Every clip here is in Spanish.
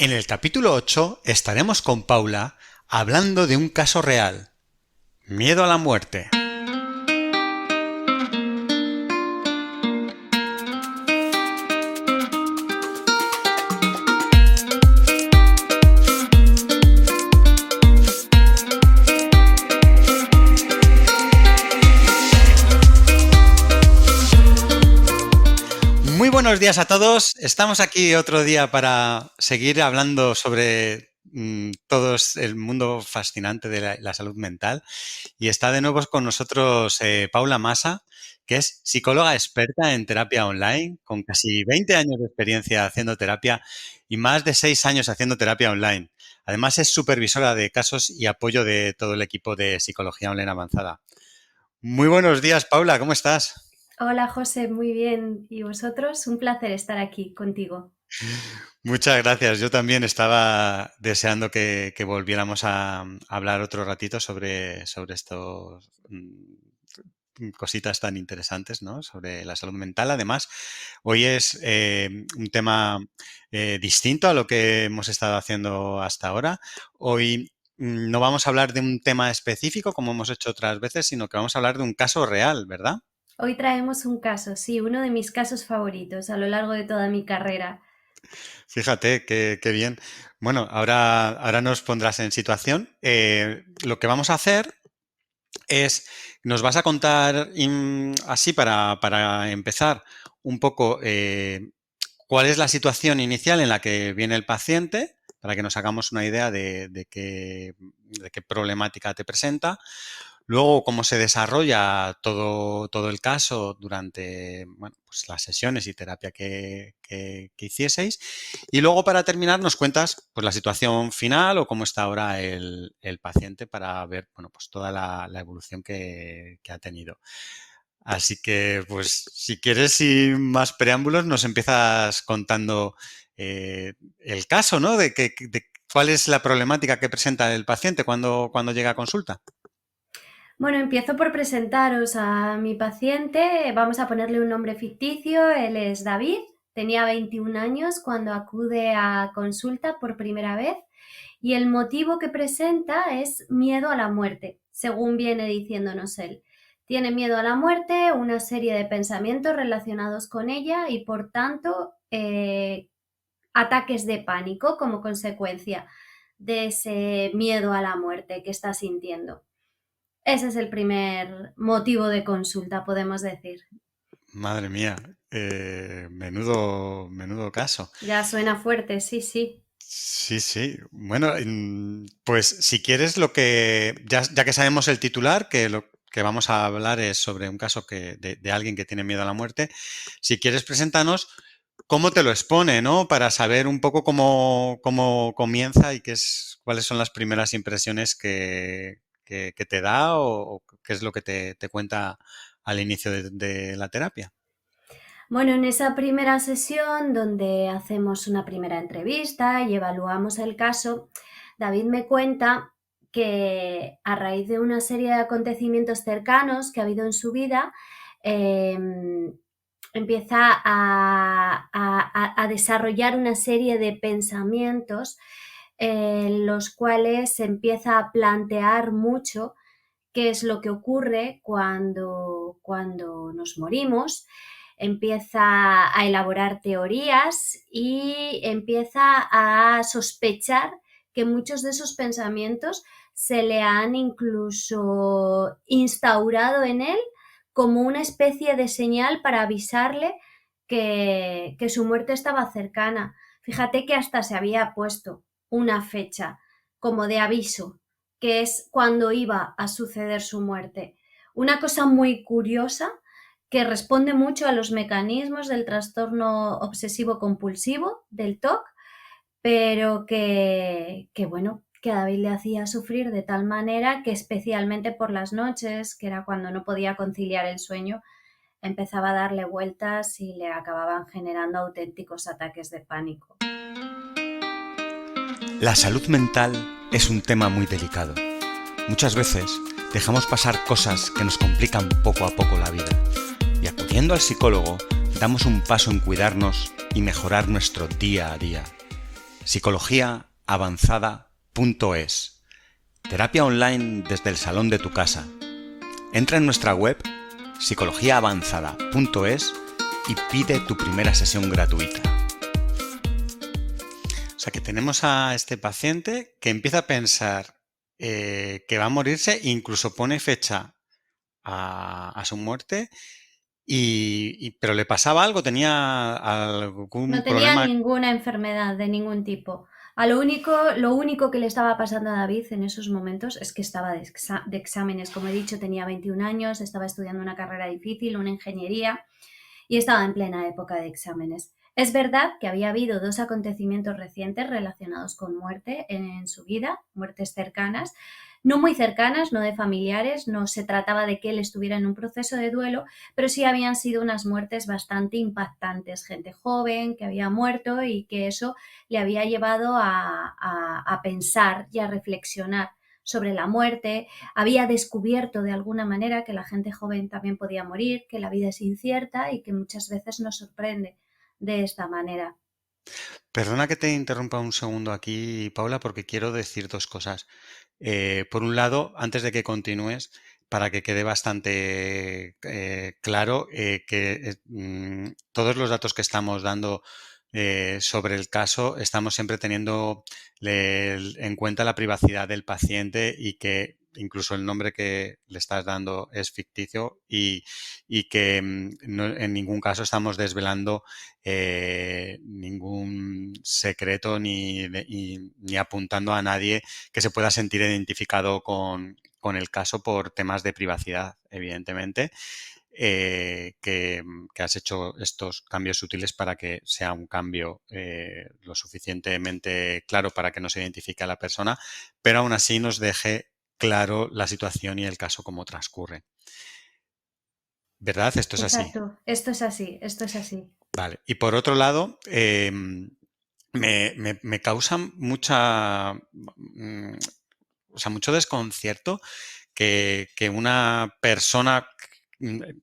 En el capítulo 8 estaremos con Paula hablando de un caso real: miedo a la muerte. Muy buenos días a todos. Estamos aquí otro día para seguir hablando sobre todo el mundo fascinante de la salud mental. Y está de nuevo con nosotros Paula Masa, que es psicóloga experta en terapia online, con casi 20 años de experiencia haciendo terapia y más de 6 años haciendo terapia online. Además, es supervisora de casos y apoyo de todo el equipo de psicología online avanzada. Muy buenos días, Paula, ¿cómo estás? Hola José, muy bien. ¿Y vosotros? Un placer estar aquí contigo. Muchas gracias. Yo también estaba deseando que volviéramos a hablar otro ratito sobre estos cositas tan interesantes, ¿no? Sobre la salud mental. Además, hoy es un tema distinto a lo que hemos estado haciendo hasta ahora. Hoy no vamos a hablar de un tema específico como hemos hecho otras veces, sino que vamos a hablar de un caso real, ¿verdad? Hoy traemos un caso, sí, uno de mis casos favoritos a lo largo de toda mi carrera. Fíjate, qué bien. Bueno, ahora nos pondrás en situación. Lo que vamos a hacer es, nos vas a contar así para empezar un poco cuál es la situación inicial en la que viene el paciente, para que nos hagamos una idea de qué problemática te presenta. Luego, cómo se desarrolla todo el caso durante, bueno, pues las sesiones y terapia que hicieseis. Y luego, para terminar, nos cuentas pues la situación final o cómo está ahora el paciente para ver, bueno, pues toda la evolución que ha tenido. Así que, pues, si quieres, sin más preámbulos, nos empiezas contando el caso, ¿no? De cuál es la problemática que presenta el paciente cuando llega a consulta. Bueno, empiezo por presentaros a mi paciente. Vamos a ponerle un nombre ficticio. Él es David. Tenía 21 años cuando acude a consulta por primera vez y el motivo que presenta es miedo a la muerte, según viene diciéndonos él. Tiene miedo a la muerte, una serie de pensamientos relacionados con ella y, por tanto, ataques de pánico como consecuencia de ese miedo a la muerte que está sintiendo. Ese es el primer motivo de consulta, podemos decir. Madre mía, menudo caso. Ya suena fuerte, sí, sí. Sí, sí. Bueno, pues si quieres ya que sabemos el titular, que lo que vamos a hablar es sobre un caso de alguien que tiene miedo a la muerte, si quieres preséntanos cómo te lo expone, ¿no? Para saber un poco cómo comienza y cuáles son las primeras impresiones que te da o qué es lo que te cuenta al inicio de la terapia. Bueno, en esa primera sesión donde hacemos una primera entrevista y evaluamos el caso, David me cuenta que a raíz de una serie de acontecimientos cercanos que ha habido en su vida, eh, empieza a desarrollar una serie de pensamientos en los cuales se empieza a plantear mucho qué es lo que ocurre cuando nos morimos, empieza a elaborar teorías y empieza a sospechar que muchos de esos pensamientos se le han incluso instaurado en él como una especie de señal para avisarle que su muerte estaba cercana. Fíjate que hasta se había puesto una fecha como de aviso, que es cuando iba a suceder su muerte. Una cosa muy curiosa que responde mucho a los mecanismos del trastorno obsesivo compulsivo, del TOC, pero que bueno, que a David le hacía sufrir de tal manera que, especialmente por las noches, que era cuando no podía conciliar el sueño, empezaba a darle vueltas y le acababan generando auténticos ataques de pánico. La salud mental es un tema muy delicado. Muchas veces dejamos pasar cosas que nos complican poco a poco la vida y acudiendo al psicólogo damos un paso en cuidarnos y mejorar nuestro día a día. psicologiaavanzada.es. Terapia online desde el salón de tu casa. Entra en nuestra web psicologiaavanzada.es y pide tu primera sesión gratuita. O sea que tenemos a este paciente que empieza a pensar que va a morirse e incluso pone fecha a su muerte, pero ¿le pasaba algo? ¿Tenía algún No tenía problema? ninguna enfermedad de ningún tipo. Lo único que le estaba pasando a David en esos momentos es que estaba de exámenes. Como he dicho, tenía 21 años, estaba estudiando una carrera difícil, una ingeniería, y estaba en plena época de exámenes. Es verdad que había habido 2 acontecimientos recientes relacionados con muerte en su vida, muertes cercanas, no muy cercanas, no de familiares, no se trataba de que él estuviera en un proceso de duelo, pero sí habían sido unas muertes bastante impactantes, gente joven que había muerto y que eso le había llevado a pensar y a reflexionar sobre la muerte, había descubierto de alguna manera que la gente joven también podía morir, que la vida es incierta y que muchas veces nos sorprende de esta manera. Perdona que te interrumpa un segundo aquí, Paula, porque quiero decir dos cosas. Por un lado, antes de que continúes, para que quede bastante claro que todos los datos que estamos dando sobre el caso, estamos siempre teniendo en cuenta la privacidad del paciente y que incluso el nombre que le estás dando es ficticio y que en ningún caso estamos desvelando ningún secreto ni apuntando a nadie que se pueda sentir identificado con el caso por temas de privacidad, evidentemente, que has hecho estos cambios útiles para que sea un cambio lo suficientemente claro para que no se identifique a la persona, pero aún así nos deje claro la situación y el caso cómo transcurre. ¿Verdad? Esto es así. Exacto, esto es así, esto es así. Vale. Y por otro lado, me causa o sea, mucho desconcierto que una persona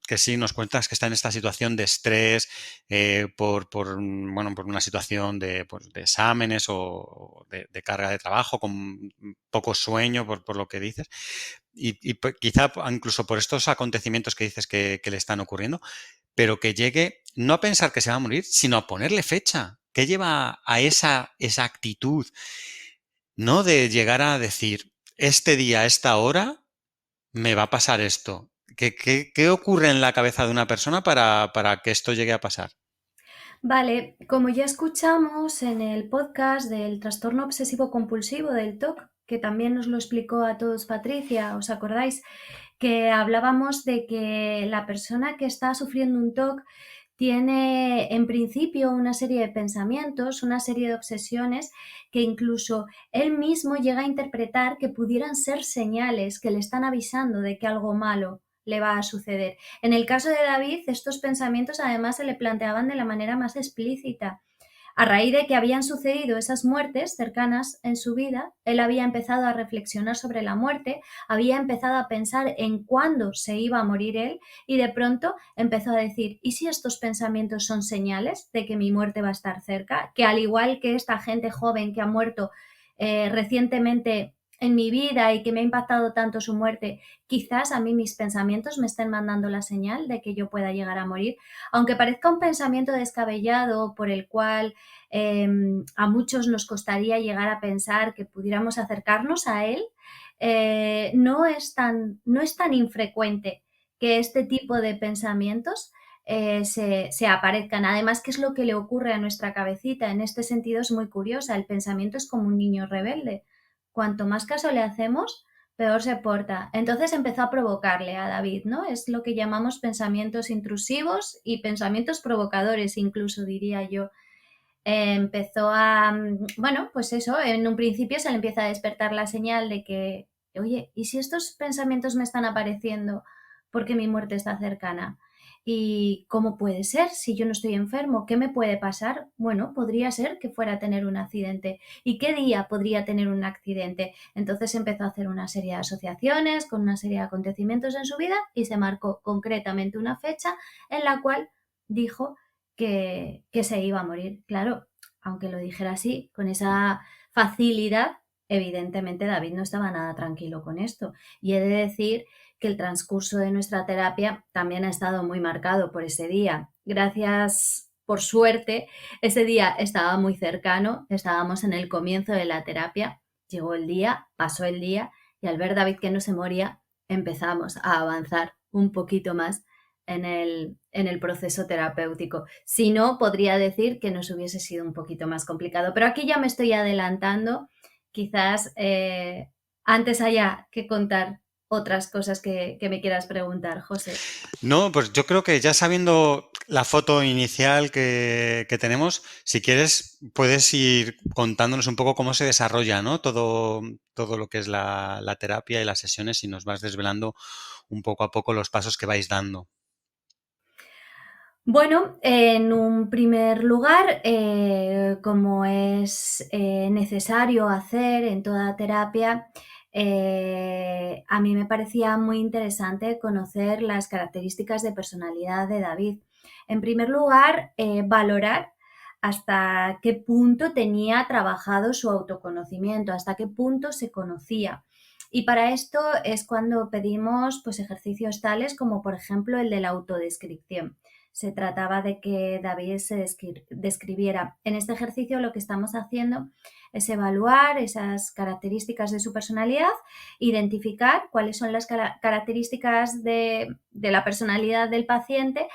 que sí nos cuentas que está en esta situación de estrés bueno, por una situación pues, de exámenes o de carga de trabajo, con poco sueño, por lo que dices, quizá incluso por estos acontecimientos que dices que le están ocurriendo, pero que llegue no a pensar que se va a morir, sino a ponerle fecha. ¿Qué lleva a esa actitud, no de llegar a decir, este día, a esta hora, me va a pasar esto? ¿Qué ocurre en la cabeza de una persona para que esto llegue a pasar? Vale, como ya escuchamos en el podcast del trastorno obsesivo compulsivo del TOC, que también nos lo explicó a todos Patricia, ¿os acordáis? Que hablábamos de que la persona que está sufriendo un TOC tiene en principio una serie de pensamientos, una serie de obsesiones que incluso él mismo llega a interpretar que pudieran ser señales que le están avisando de que algo malo le va a suceder. En el caso de David, estos pensamientos además se le planteaban de la manera más explícita. A raíz de que habían sucedido esas muertes cercanas en su vida, él había empezado a reflexionar sobre la muerte, había empezado a pensar en cuándo se iba a morir él y de pronto empezó a decir, ¿y si estos pensamientos son señales de que mi muerte va a estar cerca? Que al igual que esta gente joven que ha muerto recientemente en mi vida y que me ha impactado tanto su muerte, quizás a mí mis pensamientos me estén mandando la señal de que yo pueda llegar a morir. Aunque parezca un pensamiento descabellado por el cual a muchos nos costaría llegar a pensar que pudiéramos acercarnos a él, no es tan infrecuente que este tipo de pensamientos se aparezcan. Además, ¿qué es lo que le ocurre a nuestra cabecita? En este sentido es muy curiosa. El pensamiento es como un niño rebelde. Cuanto más caso le hacemos, peor se porta. Entonces empezó a provocarle a David, ¿no? Es lo que llamamos pensamientos intrusivos y pensamientos provocadores, incluso diría yo. Empezó bueno, pues eso, en un principio se le empieza a despertar la señal de que, oye, ¿y si estos pensamientos me están apareciendo porque mi muerte está cercana? ¿Y cómo puede ser si yo no estoy enfermo? ¿Qué me puede pasar? Bueno, podría ser que fuera a tener un accidente. ¿Y qué día podría tener un accidente? Entonces empezó a hacer una serie de asociaciones con una serie de acontecimientos en su vida y se marcó concretamente una fecha en la cual dijo que se iba a morir. Claro, aunque lo dijera así, con esa facilidad, evidentemente David no estaba nada tranquilo con esto. Y he de decir que el transcurso de nuestra terapia también ha estado muy marcado por ese día. Gracias, por suerte, ese día estaba muy cercano, estábamos en el comienzo de la terapia, llegó el día, pasó el día y al ver David que no se moría, empezamos a avanzar un poquito más en el proceso terapéutico. Si no, podría decir que nos hubiese sido un poquito más complicado. Pero aquí ya me estoy adelantando. Quizás antes haya que contar otras cosas que me quieras preguntar, José. No, pues yo creo que ya sabiendo la foto inicial que tenemos, si quieres, puedes ir contándonos un poco cómo se desarrolla, ¿no? Todo lo que es la terapia y las sesiones y nos vas desvelando un poco a poco los pasos que vais dando. Bueno, en un primer lugar, como es necesario hacer en toda terapia, a mí me parecía muy interesante conocer las características de personalidad de David. En primer lugar, valorar hasta qué punto tenía trabajado su autoconocimiento, hasta qué punto se conocía. Y para esto es cuando pedimos pues, ejercicios tales como, por ejemplo, el de la autodescripción. Se trataba de que David se describiera. En este ejercicio lo que estamos haciendo es evaluar esas características de su personalidad, identificar cuáles son las características de la personalidad del paciente,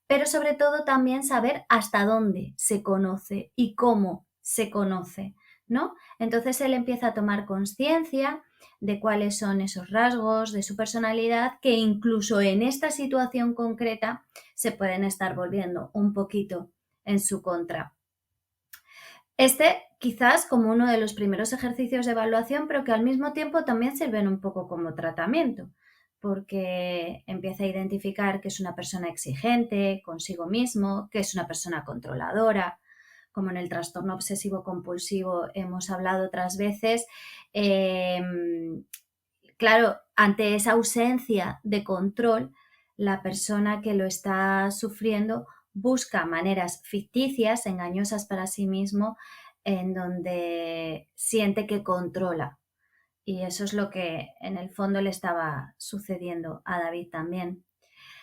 pero sobre todo también saber hasta dónde se conoce y cómo se conoce, ¿no? Entonces él empieza a tomar conciencia de cuáles son esos rasgos de su personalidad que incluso en esta situación concreta se pueden estar volviendo un poquito en su contra. Este quizás como uno de los primeros ejercicios de evaluación, pero que al mismo tiempo también sirven un poco como tratamiento, porque empieza a identificar que es una persona exigente consigo mismo, que es una persona controladora, como en el trastorno obsesivo compulsivo hemos hablado otras veces. Claro, ante esa ausencia de control, la persona que lo está sufriendo busca maneras ficticias, engañosas para sí mismo, en donde siente que controla. Y eso es lo que en el fondo le estaba sucediendo a David también.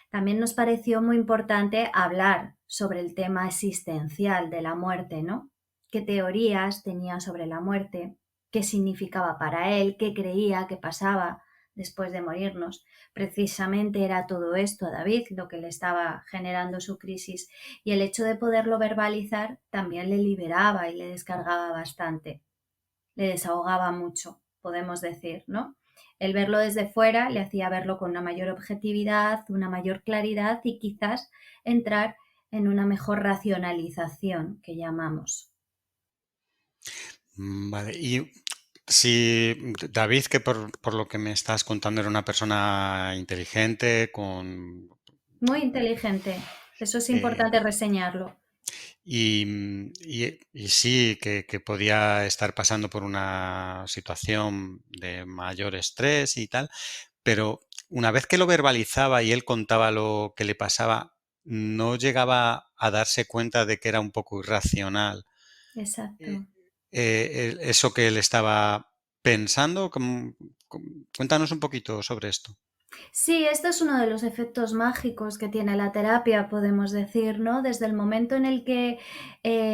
También nos pareció muy importante hablar sobre el tema existencial de la muerte, ¿no? ¿Qué teorías tenía sobre la muerte? ¿Qué significaba para él? ¿Qué creía que pasaba después de morirnos? Precisamente era todo esto a David lo que le estaba generando su crisis y el hecho de poderlo verbalizar también le liberaba y le descargaba bastante, le desahogaba mucho, podemos decir, ¿no? El verlo desde fuera le hacía verlo con una mayor objetividad, una mayor claridad y quizás entrar en una mejor racionalización que llamamos. Vale, y si David, que por lo que me estás contando era una persona inteligente, con Muy inteligente, eso es eh, importante reseñarlo. y sí que podía estar pasando por una situación de mayor estrés y tal, pero una vez que lo verbalizaba y él contaba lo que le pasaba, no llegaba a darse cuenta de que era un poco irracional. Exacto. eh, Eso que él estaba pensando. Cuéntanos un poquito sobre esto. Sí, esto es uno de los efectos mágicos que tiene la terapia, podemos decir, ¿no? Desde el momento en el que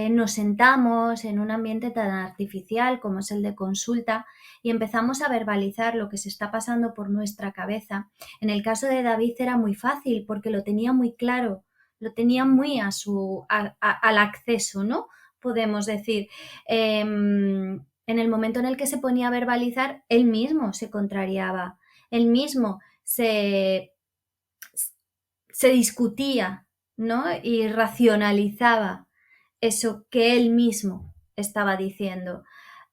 nos sentamos en un ambiente tan artificial como es el de consulta y empezamos a verbalizar lo que se está pasando por nuestra cabeza. En el caso de David era muy fácil porque lo tenía muy claro, lo tenía muy al acceso, ¿no? Podemos decir. En el momento en el que se ponía a verbalizar, él mismo se contrariaba, él mismo se, se discutía, ¿no? Y racionalizaba eso que él mismo estaba diciendo.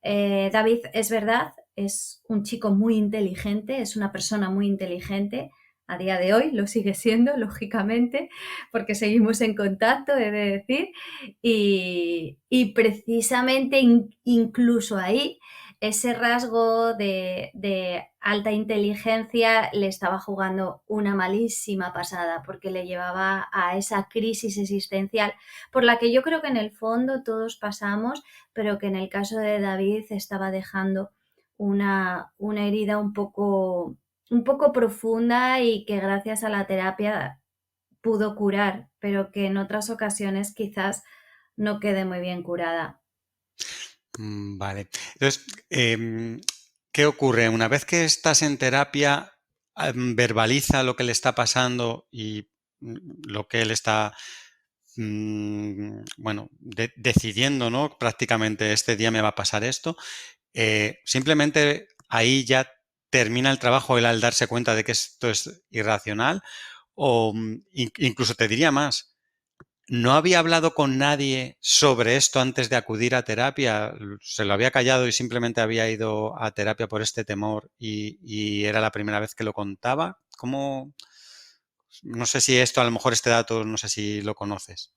David, es verdad, es un chico muy inteligente, es una persona muy inteligente. A día de hoy lo sigue siendo, lógicamente, porque seguimos en contacto, he de decir. Y precisamente incluso ahí ese rasgo de alta inteligencia le estaba jugando una malísima pasada porque le llevaba a esa crisis existencial por la que yo creo que en el fondo todos pasamos, pero que en el caso de David estaba dejando una herida un poco profunda y que gracias a la terapia pudo curar, pero que en otras ocasiones quizás no quede muy bien curada. Vale. Entonces, ¿qué ocurre? Una vez que estás en terapia, verbaliza lo que le está pasando y lo que él está, bueno, decidiendo, ¿no? Prácticamente este día me va a pasar esto. Simplemente ahí ya termina el trabajo él al darse cuenta de que esto es irracional o incluso te diría más. ¿No había hablado con nadie sobre esto antes de acudir a terapia? ¿Se lo había callado y simplemente había ido a terapia por este temor y era la primera vez que lo contaba? ¿Cómo? No sé si esto, a lo mejor este dato, no sé si lo conoces.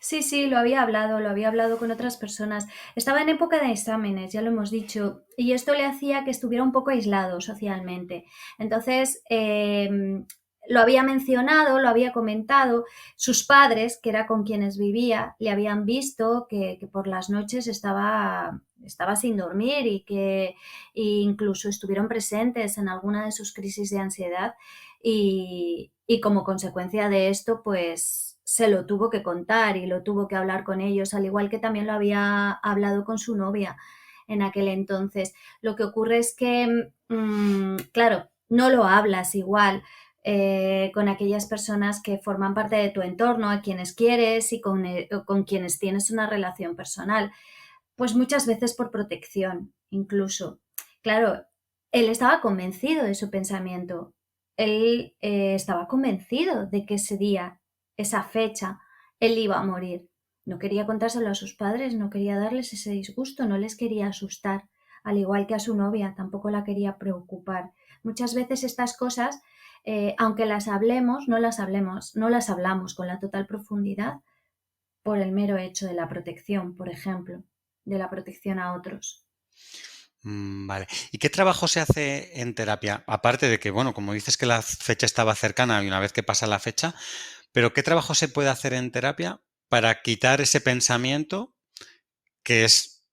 Sí, sí, lo había hablado con otras personas. Estaba en época de exámenes, ya lo hemos dicho, y esto le hacía que estuviera un poco aislado socialmente. Entonces, lo había mencionado, lo había comentado. Sus padres, que era con quienes vivía, le habían visto que por las noches estaba sin dormir e incluso estuvieron presentes en alguna de sus crisis de ansiedad y como consecuencia de esto, pues se lo tuvo que contar y lo tuvo que hablar con ellos, al igual que también lo había hablado con su novia en aquel entonces. Lo que ocurre es que, claro, no lo hablas igual con aquellas personas que forman parte de tu entorno, a quienes quieres y con quienes tienes una relación personal. Pues muchas veces por protección, incluso. Claro, él estaba convencido de su pensamiento. Él estaba convencido de que ese día, esa fecha, él iba a morir. No quería contárselo a sus padres, no quería darles ese disgusto, no les quería asustar, al igual que a su novia, tampoco la quería preocupar. Muchas veces estas cosas, aunque las hablemos, no las hablamos con la total profundidad por el mero hecho de la protección, por ejemplo, de la protección a otros. Vale. ¿Y qué trabajo se hace en terapia? Aparte de que, bueno, como dices que la fecha estaba cercana y una vez que pasa la fecha, pero ¿qué trabajo se puede hacer en terapia para quitar ese pensamiento que es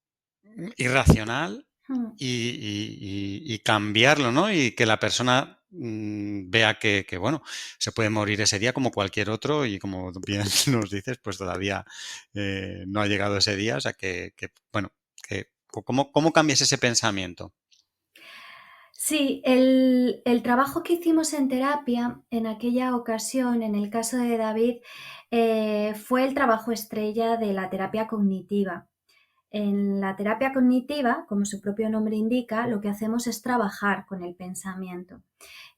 irracional Mm. y cambiarlo, ¿no? Y que la persona vea que, bueno, se puede morir ese día como cualquier otro y como bien nos dices, pues todavía no ha llegado ese día, o sea bueno, ¿cómo cambias ese pensamiento? Sí, el trabajo que hicimos en terapia en aquella ocasión, en el caso de David, fue el trabajo estrella de la terapia cognitiva. En la terapia cognitiva, como su propio nombre indica, lo que hacemos es trabajar con el pensamiento.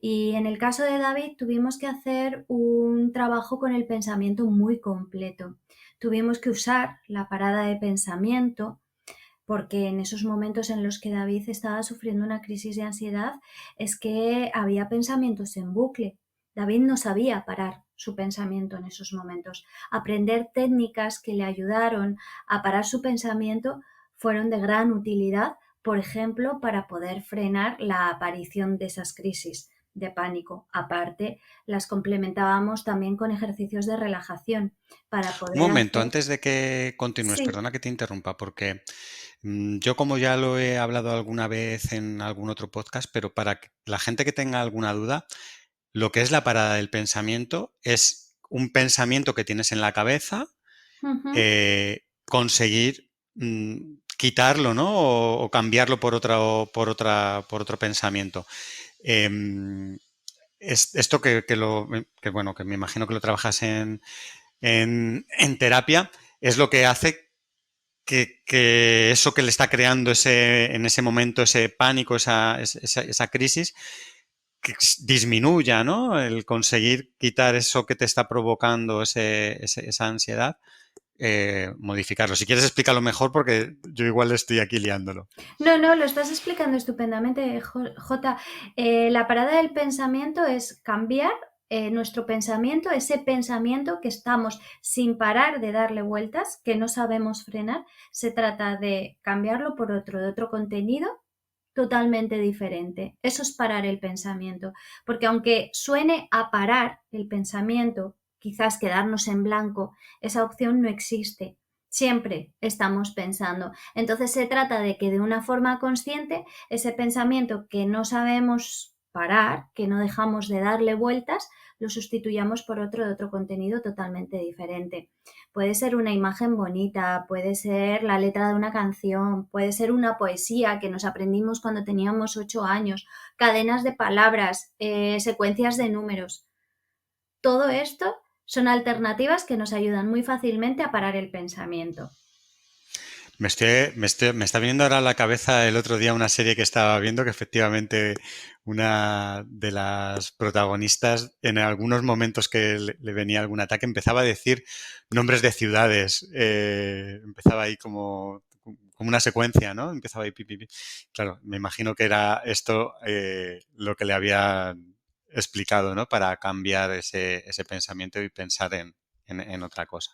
Y en el caso de David tuvimos que hacer un trabajo con el pensamiento muy completo. Tuvimos que usar la parada de pensamiento porque en esos momentos en los que David estaba sufriendo una crisis de ansiedad es que había pensamientos en bucle. David no sabía parar su pensamiento en esos momentos. Aprender técnicas que le ayudaron a parar su pensamiento fueron de gran utilidad, por ejemplo, para poder frenar la aparición de esas crisis de pánico. Aparte, las complementábamos también con ejercicios de relajación para Un poder momento, hacer... antes de que continúes, Sí. perdona que te interrumpa, porque yo como ya lo he hablado alguna vez en algún otro podcast, pero para la gente que tenga alguna duda, lo que es la parada del pensamiento es un pensamiento que tienes en la cabeza, Ujú. conseguir quitarlo, ¿no? O cambiarlo por otro pensamiento. Em, esto bueno, que me imagino que lo trabajas en terapia, es lo que hace que eso que le está creando en ese momento, ese pánico, esa crisis, que disminuya, ¿no? El conseguir quitar eso que te está provocando esa ansiedad, modificarlo. Si quieres explícalo mejor porque yo igual estoy aquí liándolo. No, no, lo estás explicando estupendamente, Jota. La parada del pensamiento es cambiar nuestro pensamiento, ese pensamiento que estamos sin parar de darle vueltas, que no sabemos frenar, se trata de cambiarlo por otro, de otro contenido totalmente diferente. Eso es parar el pensamiento, porque aunque suene a parar el pensamiento, quizás quedarnos en blanco, esa opción no existe. Siempre estamos pensando. Entonces se trata de que de una forma consciente ese pensamiento que no sabemos parar, que no dejamos de darle vueltas, lo sustituyamos por otro de otro contenido totalmente diferente. Puede ser una imagen bonita, puede ser la letra de una canción, puede ser una poesía que nos aprendimos cuando teníamos 8 años, cadenas de palabras, secuencias de números. Todo esto son alternativas que nos ayudan muy fácilmente a parar el pensamiento. Me está viniendo ahora a la cabeza el otro día una serie que estaba viendo que efectivamente una de las protagonistas en algunos momentos que le venía algún ataque empezaba a decir nombres de ciudades. Empezaba ahí como una secuencia, ¿no? Empezaba ahí pi, pi, pi. Claro, me imagino que era esto lo que le había explicado, ¿no? Para cambiar ese pensamiento y pensar en otra cosa.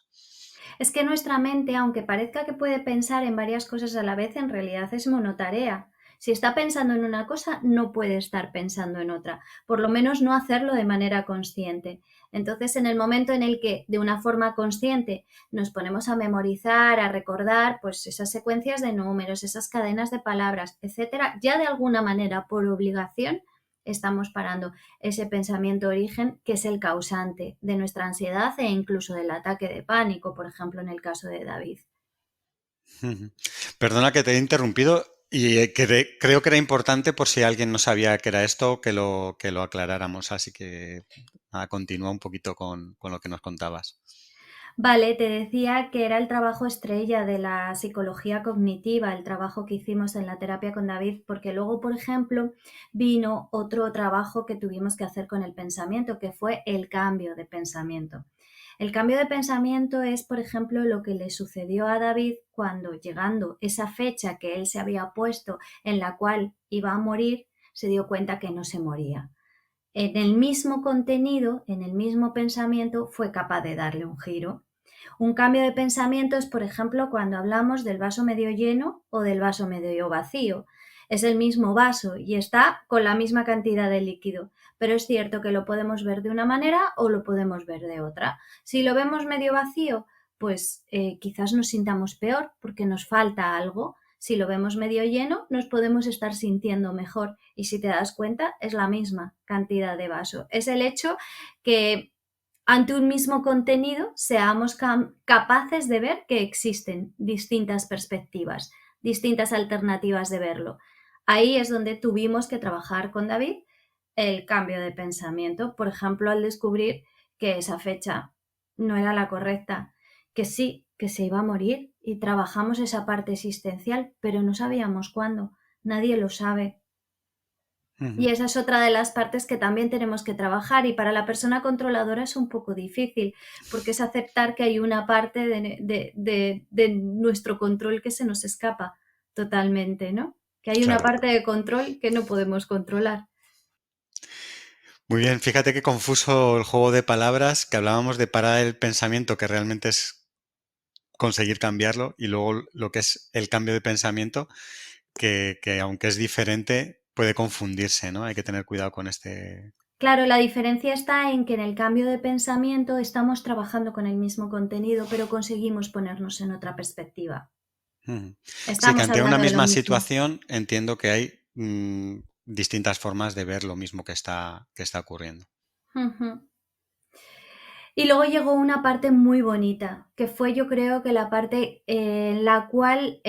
Es que nuestra mente, aunque parezca que puede pensar en varias cosas a la vez, en realidad es monotarea. Si está pensando en una cosa, no puede estar pensando en otra, por lo menos no hacerlo de manera consciente. Entonces, en el momento en el que de una forma consciente nos ponemos a memorizar, a recordar, pues esas secuencias de números, esas cadenas de palabras, etcétera, ya de alguna manera, por obligación, estamos parando ese pensamiento origen que es el causante de nuestra ansiedad e incluso del ataque de pánico, por ejemplo, en el caso de David. Ujú. Perdona que te he interrumpido y creo que era importante por si alguien no sabía que era esto, que lo aclaráramos. Así que nada, continúa un poquito con lo que nos contabas. Vale, te decía que era el trabajo estrella de la psicología cognitiva, el trabajo que hicimos en la terapia con David, porque luego, por ejemplo, vino otro trabajo que tuvimos que hacer con el pensamiento, que fue el cambio de pensamiento. El cambio de pensamiento es, por ejemplo, lo que le sucedió a David cuando, llegando esa fecha que él se había puesto en la cual iba a morir, se dio cuenta que no se moría. En el mismo contenido, en el mismo pensamiento, fue capaz de darle un giro. Un cambio de pensamiento es, por ejemplo, cuando hablamos del vaso medio lleno o del vaso medio vacío. Es el mismo vaso y está con la misma cantidad de líquido, pero es cierto que lo podemos ver de una manera o lo podemos ver de otra. Si lo vemos medio vacío, pues quizás nos sintamos peor porque nos falta algo. Si lo vemos medio lleno, nos podemos estar sintiendo mejor y si te das cuenta, es la misma cantidad de vaso. Es el hecho que ante un mismo contenido seamos capaces de ver que existen distintas perspectivas, distintas alternativas de verlo. Ahí es donde tuvimos que trabajar con David el cambio de pensamiento, por ejemplo, al descubrir que esa fecha no era la correcta, que sí, que se iba a morir y trabajamos esa parte existencial, pero no sabíamos cuándo, nadie lo sabe. Y Ujú. esa es otra de las partes que también tenemos que trabajar y para la persona controladora es un poco difícil, porque es aceptar que hay una parte de nuestro control que se nos escapa totalmente, ¿no? Que hay una Claro. parte de control que no podemos controlar. Muy bien, fíjate qué confuso el juego de palabras, que hablábamos de parar el pensamiento, que realmente es conseguir cambiarlo, y luego lo que es el cambio de pensamiento, que aunque es diferente, puede confundirse, ¿no? Hay que tener cuidado con este. Claro, la diferencia está en que en el cambio de pensamiento estamos trabajando con el mismo contenido, pero conseguimos ponernos en otra perspectiva. Ujú. Sí, que Estamos ante una hablando de lo misma mismo. situación entiendo que hay distintas formas de ver lo mismo que está ocurriendo. Ujú. Y luego llegó una parte muy bonita, que fue yo creo que la parte en la cual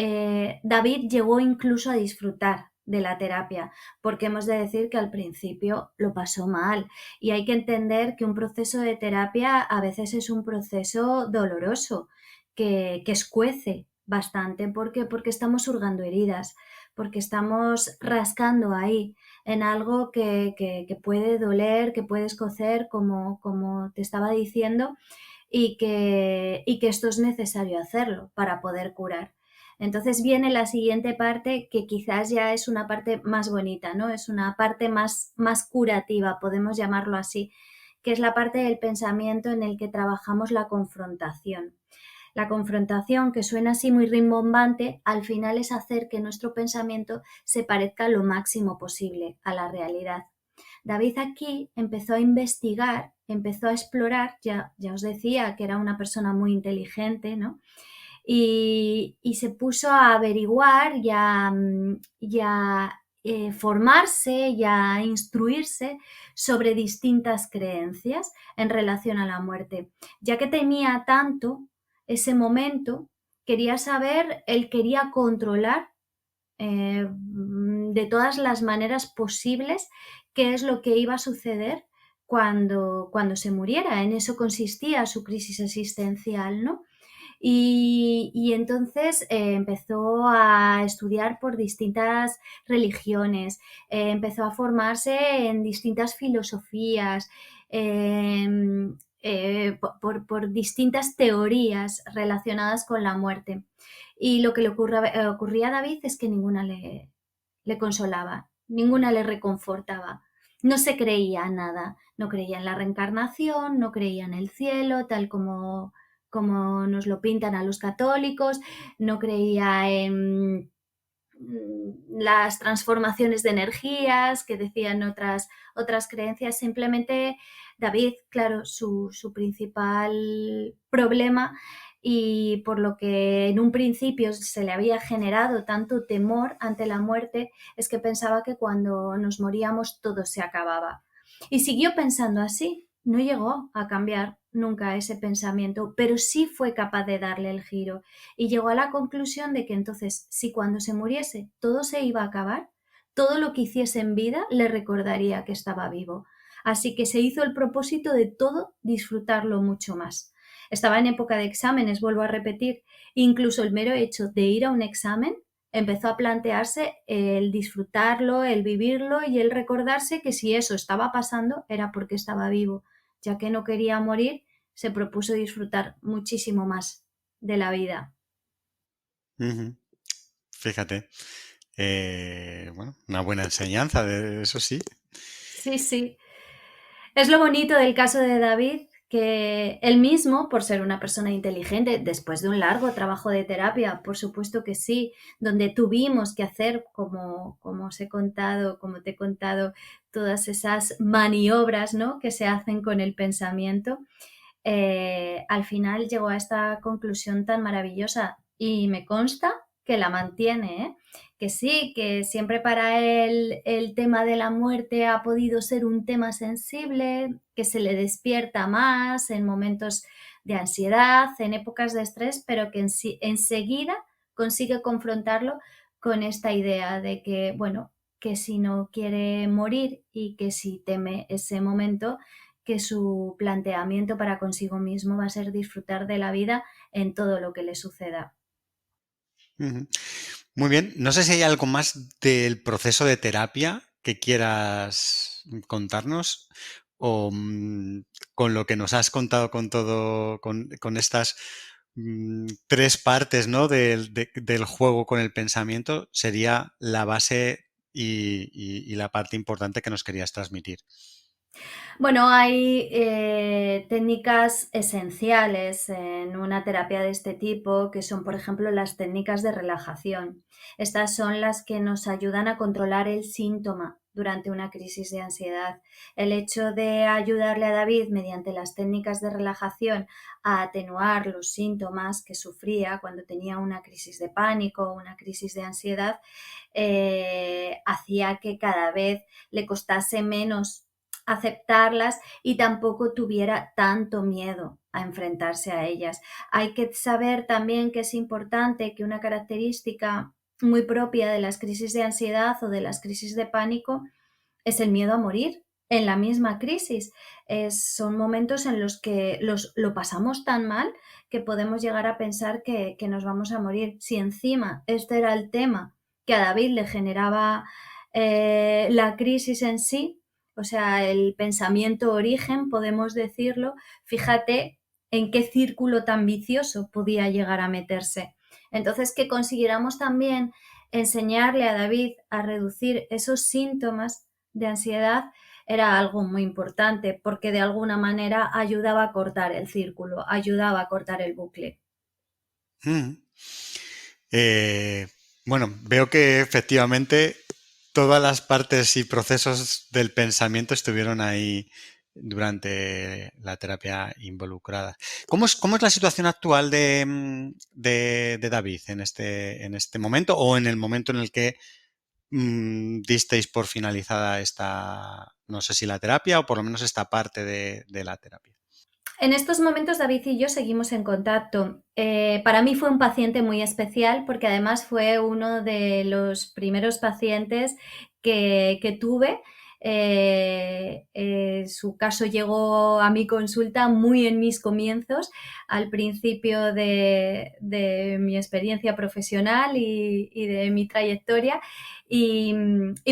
David llegó incluso a disfrutar de la terapia, porque hemos de decir que al principio lo pasó mal y hay que entender que un proceso de terapia a veces es un proceso doloroso, que escuece bastante, porque estamos hurgando heridas, porque estamos rascando ahí en algo que puede doler, que puede escocer, como te estaba diciendo, y que esto es necesario hacerlo para poder curar. Entonces viene la siguiente parte que quizás ya es una parte más bonita, ¿no? Es una parte más curativa, podemos llamarlo así, que es la parte del pensamiento en el que trabajamos la confrontación. La confrontación, que suena así muy rimbombante, al final es hacer que nuestro pensamiento se parezca lo máximo posible a la realidad. David aquí empezó a investigar, empezó a explorar, ya os decía que era una persona muy inteligente, ¿no? Y se puso a averiguar y a formarse y a instruirse sobre distintas creencias en relación a la muerte. Ya que temía tanto ese momento, quería saber, él quería controlar de todas las maneras posibles qué es lo que iba a suceder cuando se muriera. En eso consistía su crisis existencial, ¿no? Y entonces empezó a estudiar por distintas religiones, empezó a formarse en distintas filosofías, por distintas teorías relacionadas con la muerte. Y lo que le ocurría a David es que ninguna le consolaba, ninguna le reconfortaba. No se creía nada, no creía en la reencarnación, no creía en el cielo, tal como nos lo pintan a los católicos, no creía en las transformaciones de energías que decían otras creencias. Simplemente David, claro, su principal problema, y por lo que en un principio se le había generado tanto temor ante la muerte, es que pensaba que cuando nos moríamos todo se acababa. Y siguió pensando así, no llegó a cambiar nunca ese pensamiento, pero sí fue capaz de darle el giro y llegó a la conclusión de que entonces, si cuando se muriese todo se iba a acabar, todo lo que hiciese en vida le recordaría que estaba vivo. Así que se hizo el propósito de todo disfrutarlo mucho más. Estaba en época de exámenes, vuelvo a repetir, incluso el mero hecho de ir a un examen empezó a plantearse el disfrutarlo, el vivirlo y el recordarse que si eso estaba pasando era porque estaba vivo. Ya que no quería morir, se propuso disfrutar muchísimo más de la vida. Ujú. Fíjate. Bueno, una buena enseñanza, de eso sí. Sí, sí. Es lo bonito del caso de David, que él mismo, por ser una persona inteligente, después de un largo trabajo de terapia, por supuesto que sí, donde tuvimos que hacer, como os he contado, como te he contado, todas esas maniobras, ¿no?, que se hacen con el pensamiento, al final llegó a esta conclusión tan maravillosa y me consta que la mantiene, ¿eh? Que sí, que siempre para él el tema de la muerte ha podido ser un tema sensible, que se le despierta más en momentos de ansiedad, en épocas de estrés, pero que enseguida consigue confrontarlo con esta idea de que, bueno, que si no quiere morir y que si teme ese momento, que su planteamiento para consigo mismo va a ser disfrutar de la vida en todo lo que le suceda. Ujú. Muy bien. No sé si hay algo más del proceso de terapia que quieras contarnos o con lo que nos has contado con todo, con estas tres partes, ¿no?, del juego con el pensamiento, sería la base y la parte importante que nos querías transmitir. Bueno, hay técnicas esenciales en una terapia de este tipo, que son, por ejemplo, las técnicas de relajación. Estas son las que nos ayudan a controlar el síntoma durante una crisis de ansiedad. El hecho de ayudarle a David mediante las técnicas de relajación a atenuar los síntomas que sufría cuando tenía una crisis de pánico o una crisis de ansiedad, hacía que cada vez le costase menos aceptarlas y tampoco tuviera tanto miedo a enfrentarse a ellas. Hay que saber también que es importante, que una característica muy propia de las crisis de ansiedad o de las crisis de pánico es el miedo a morir en la misma crisis. Son momentos en los que lo pasamos tan mal que podemos llegar a pensar que nos vamos a morir. Si encima este era el tema que a David le generaba la crisis en sí, o sea, el pensamiento origen, podemos decirlo, fíjate en qué círculo tan vicioso podía llegar a meterse. Entonces, que consiguiéramos también enseñarle a David a reducir esos síntomas de ansiedad era algo muy importante porque de alguna manera ayudaba a cortar el círculo, ayudaba a cortar el bucle. Mm. Eh, bueno, veo que efectivamente todas las partes y procesos del pensamiento estuvieron ahí durante la terapia involucrada. Cómo es la situación actual de David en este momento o en el momento en el que disteis por finalizada esta, no sé si la terapia o por lo menos esta parte de la terapia? En estos momentos David y yo seguimos en contacto. Para mí fue un paciente muy especial porque además fue uno de los primeros pacientes que tuve. Su caso llegó a mi consulta muy en mis comienzos, al principio de mi experiencia profesional y de mi trayectoria. Y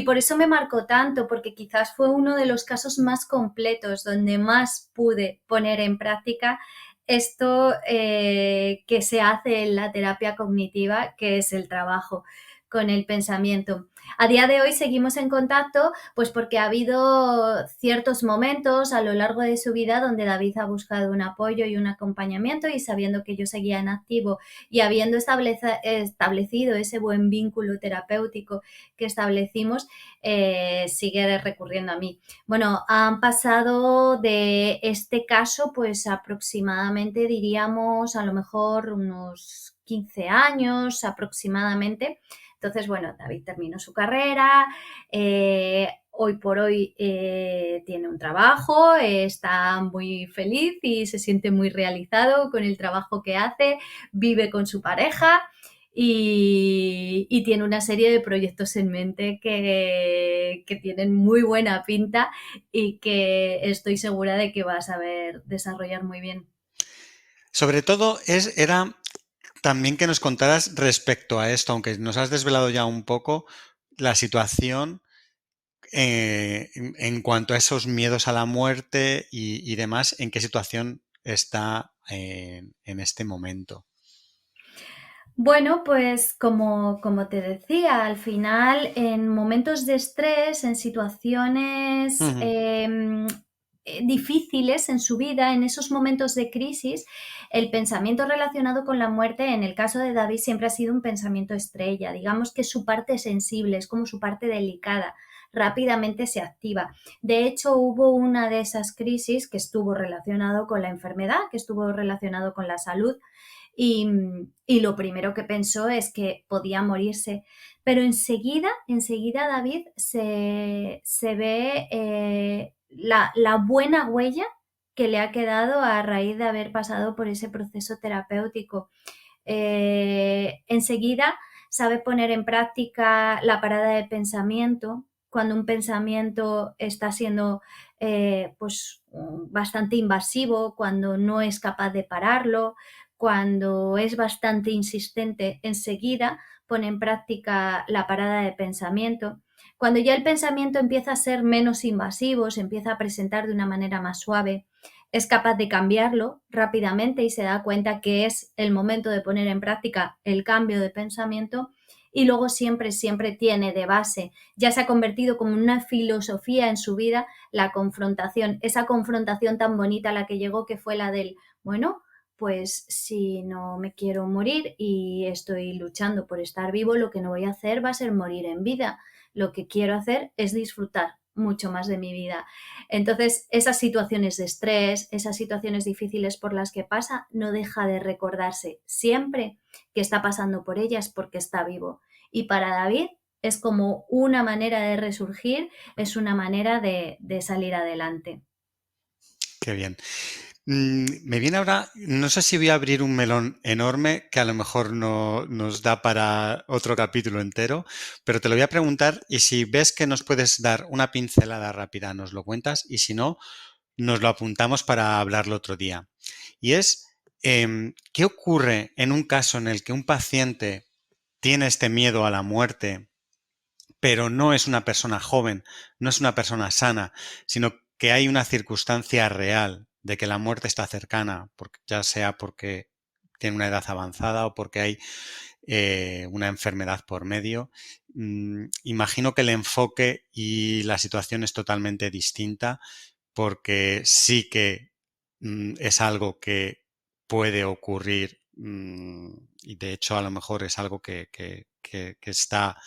por eso me marcó tanto, porque quizás fue uno de los casos más completos, donde más pude poner en práctica esto que se hace en la terapia cognitiva, que es el trabajo con el pensamiento. A día de hoy seguimos en contacto, pues porque ha habido ciertos momentos a lo largo de su vida donde David ha buscado un apoyo y un acompañamiento, y sabiendo que yo seguía en activo y habiendo establecido ese buen vínculo terapéutico que establecimos, sigue recurriendo a mí. Bueno, han pasado de este caso pues aproximadamente, diríamos, a lo mejor unos 15 años aproximadamente. Entonces, bueno, David terminó su carrera, hoy por hoy tiene un trabajo, está muy feliz y se siente muy realizado con el trabajo que hace, vive con su pareja y tiene una serie de proyectos en mente que tienen muy buena pinta y que estoy segura de que va a saber desarrollar muy bien. Sobre todo era también que nos contaras respecto a esto, aunque nos has desvelado ya un poco la situación en cuanto a esos miedos a la muerte y demás, en qué situación está en este momento. Bueno, pues como te decía, al final en momentos de estrés, en situaciones Ujú. difíciles en su vida, en esos momentos de crisis, el pensamiento relacionado con la muerte, en el caso de David, siempre ha sido un pensamiento estrella. Digamos que su parte sensible, es como su parte delicada, rápidamente se activa. De hecho, hubo una de esas crisis que estuvo relacionado con la enfermedad, que estuvo relacionado con la salud, y, y lo primero que pensó es que podía morirse. Pero enseguida David se ve la buena huella que le ha quedado a raíz de haber pasado por ese proceso terapéutico. Enseguida sabe poner en práctica la parada de pensamiento cuando un pensamiento está siendo pues bastante invasivo, cuando no es capaz de pararlo, cuando es bastante insistente, enseguida pone en práctica la parada de pensamiento. Cuando ya el pensamiento empieza a ser menos invasivo, se empieza a presentar de una manera más suave, es capaz de cambiarlo rápidamente y se da cuenta que es el momento de poner en práctica el cambio de pensamiento. Y luego siempre tiene de base, ya se ha convertido como una filosofía en su vida, la confrontación, esa confrontación tan bonita a la que llegó, que fue la del, bueno, pues si no me quiero morir y estoy luchando por estar vivo, lo que no voy a hacer va a ser morir en vida. Lo que quiero hacer es disfrutar mucho más de mi vida. Entonces, esas situaciones de estrés, esas situaciones difíciles por las que pasa, no deja de recordarse siempre que está pasando por ellas porque está vivo. Y para David es como una manera de resurgir, es una manera de salir adelante. Qué bien. Me viene ahora, no sé si voy a abrir un melón enorme que a lo mejor no nos da para otro capítulo entero, pero te lo voy a preguntar y si ves que nos puedes dar una pincelada rápida, nos lo cuentas y si no, nos lo apuntamos para hablarlo otro día. Y es, ¿qué ocurre en un caso en el que un paciente tiene este miedo a la muerte, pero no es una persona joven, no es una persona sana, sino que hay una circunstancia real de que la muerte está cercana, ya sea porque tiene una edad avanzada o porque hay una enfermedad por medio? imagino que el enfoque y la situación es totalmente distinta porque sí que es algo que puede ocurrir y de hecho a lo mejor es algo que está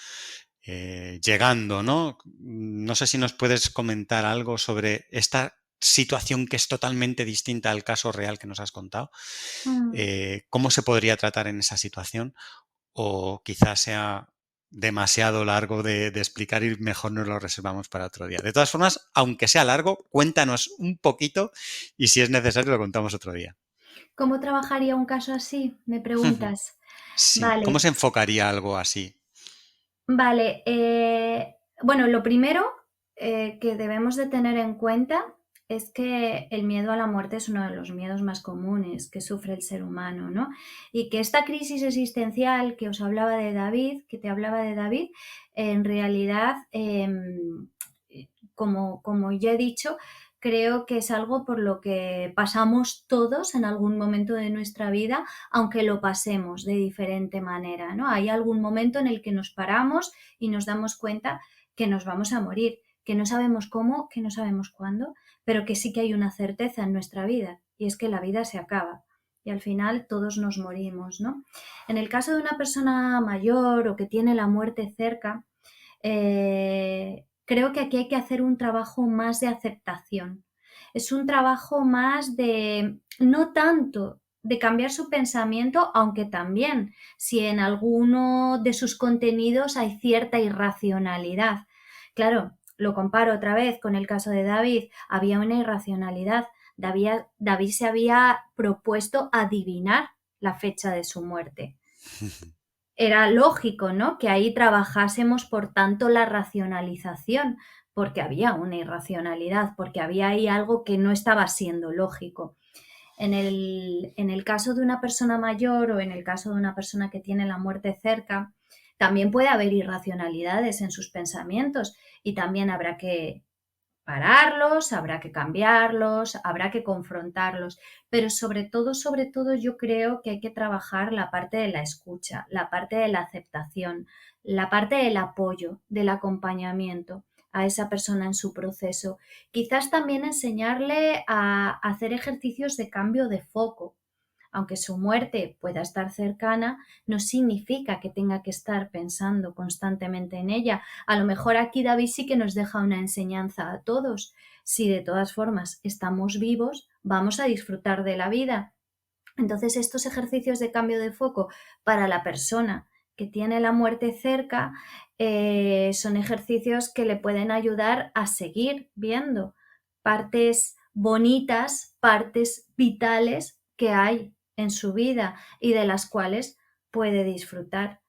llegando, ¿no? No sé si nos puedes comentar algo sobre esta situación que es totalmente distinta al caso real que nos has contado. Mm. ¿Cómo se podría tratar en esa situación? O quizás sea demasiado largo de explicar y mejor nos lo reservamos para otro día. De todas formas, aunque sea largo, cuéntanos un poquito y si es necesario lo contamos otro día. ¿Cómo trabajaría un caso así? Me preguntas. Sí, ¿cómo Vale, se enfocaría algo así? vale. Bueno, lo primero que debemos de tener en cuenta es que el miedo a la muerte es uno de los miedos más comunes que sufre el ser humano, ¿no? Y que esta crisis existencial que os hablaba de David, que te hablaba de David, en realidad, como ya he dicho, creo que es algo por lo que pasamos todos en algún momento de nuestra vida, aunque lo pasemos de diferente manera, ¿no? Hay algún momento en el que nos paramos y nos damos cuenta que nos vamos a morir, que no sabemos cómo, que no sabemos cuándo, pero que sí que hay una certeza en nuestra vida y es que la vida se acaba y al final todos nos morimos, ¿no? En el caso de una persona mayor o que tiene la muerte cerca, creo que aquí hay que hacer un trabajo más de aceptación. Es un trabajo más de, no tanto de cambiar su pensamiento, aunque también si en alguno de sus contenidos hay cierta irracionalidad. Claro, lo comparo otra vez con el caso de David, había una irracionalidad. David se había propuesto adivinar la fecha de su muerte. Era lógico, ¿no? Que ahí trabajásemos, por tanto, la racionalización, porque había una irracionalidad, porque había ahí algo que no estaba siendo lógico. En el caso de una persona mayor o en el caso de una persona que tiene la muerte cerca, también puede haber irracionalidades en sus pensamientos y también habrá que pararlos, habrá que cambiarlos, habrá que confrontarlos, pero sobre todo yo creo que hay que trabajar la parte de la escucha, la parte de la aceptación, la parte del apoyo, del acompañamiento a esa persona en su proceso. Quizás también enseñarle a hacer ejercicios de cambio de foco. Aunque su muerte pueda estar cercana, no significa que tenga que estar pensando constantemente en ella. A lo mejor aquí David sí que nos deja una enseñanza a todos. Si de todas formas estamos vivos, vamos a disfrutar de la vida. Entonces, estos ejercicios de cambio de foco para la persona que tiene la muerte cerca son ejercicios que le pueden ayudar a seguir viendo partes bonitas, partes vitales que hay en su vida y de las cuales puede disfrutar.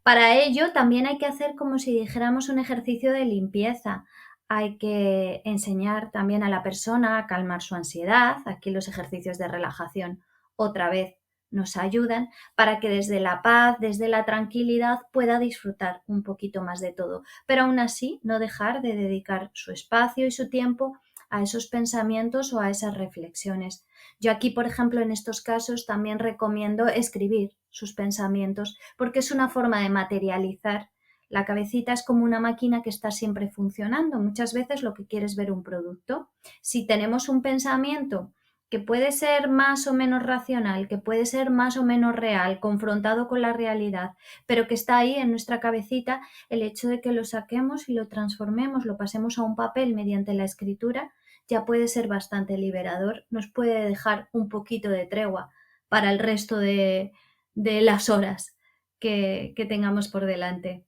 Para ello también hay que hacer como si dijéramos un ejercicio de limpieza. Hay que enseñar también a la persona a calmar su ansiedad. Aquí los ejercicios de relajación otra vez nos ayudan para que desde la paz, desde la tranquilidad pueda disfrutar un poquito más de todo. Pero aún así no dejar de dedicar su espacio y su tiempo a esos pensamientos o a esas reflexiones. Yo aquí, por ejemplo, en estos casos también recomiendo escribir sus pensamientos porque es una forma de materializar. La cabecita es como una máquina que está siempre funcionando. Muchas veces lo que quiere es ver un producto. Si tenemos un pensamiento que puede ser más o menos racional, que puede ser más o menos real, confrontado con la realidad, pero que está ahí en nuestra cabecita, el hecho de que lo saquemos y lo transformemos, lo pasemos a un papel mediante la escritura, ya puede ser bastante liberador, nos puede dejar un poquito de tregua para el resto de las horas que tengamos por delante.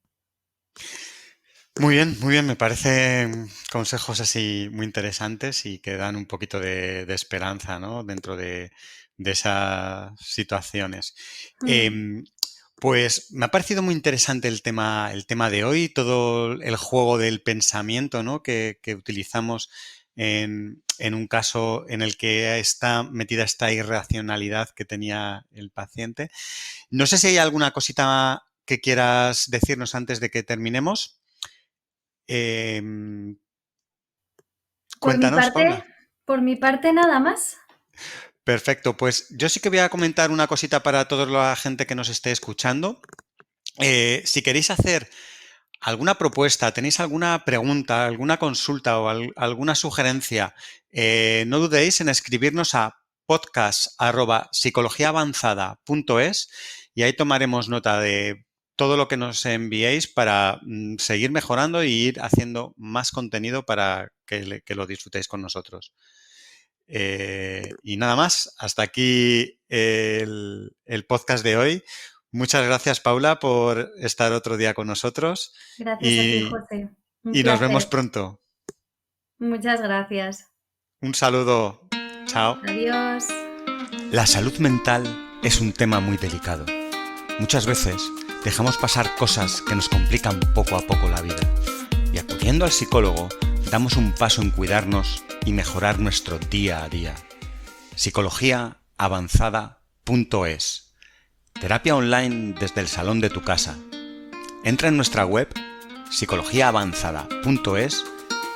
Muy bien, me parecen consejos así muy interesantes y que dan un poquito de esperanza, ¿no? Dentro de esas situaciones. Mm. Pues me ha parecido muy interesante el tema de hoy, todo el juego del pensamiento, ¿no? Que utilizamos en un caso en el que está metida esta irracionalidad que tenía el paciente. No sé si hay alguna cosita que quieras decirnos antes de que terminemos. Em, Por mi Cuéntanos, parte, Paula. por mi parte nada más. Perfecto, pues yo sí que voy a comentar una cosita para toda la gente que nos esté escuchando. Si queréis hacer alguna propuesta, tenéis alguna pregunta, alguna consulta o alguna sugerencia, no dudéis en escribirnos a podcast@psicologiaavanzada.es y ahí tomaremos nota de todo lo que nos enviéis para seguir mejorando y ir haciendo más contenido para que lo disfrutéis con nosotros. Y nada más, hasta aquí el podcast de hoy. Muchas gracias, Paula, por estar otro día con nosotros. Gracias a ti, José. Un Y nos vemos placer. pronto. Muchas gracias. Un saludo. Chao. Adiós. La salud mental es un tema muy delicado. Muchas veces dejamos pasar cosas que nos complican poco a poco la vida. Y acudiendo al psicólogo, damos un paso en cuidarnos y mejorar nuestro día a día. psicologiaavanzada.es. Terapia online desde el salón de tu casa. Entra en nuestra web psicologiaavanzada.es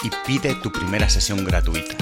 y pide tu primera sesión gratuita.